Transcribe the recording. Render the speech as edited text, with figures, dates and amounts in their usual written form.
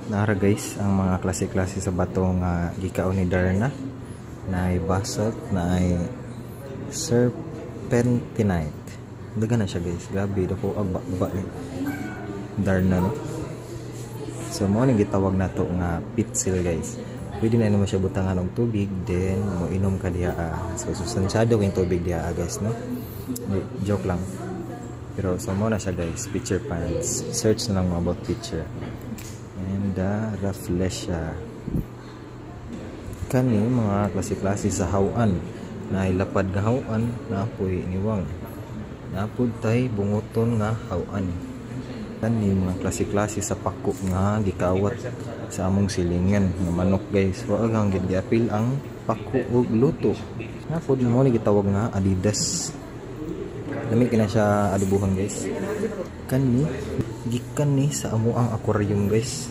Nara guys ang mga klase-klase sa bato nga gikaon ni Darna. Naay basalt, naay serpentinite. Daga na siya guys. Grabe dako agba ni Darna no. So mo ning gitawag nato nga pitsil guys. Pwede na naman siya butangan og tubig, then mo inom ka diha. So sustansyado yung tubig diha guys no. Joke lang. Pero so mo na siya guys, pitcher pants. Search na lang about pitcher. And Rafflesia. Kani mga klase-klase sa hawan. Na ilapad nga hawan, naapoy niwang. Naapod tay bungoton nga hawan. Kani mga klase-klase sa pako nga gikawat sa among silingan nga manok guys. Wa ang giapil ang pako ug luto. Naapod mo ni gitawag nga Adidas. Lami kina siya adubuhan guys. Kani gikan ni sa amo ang aquarium guys.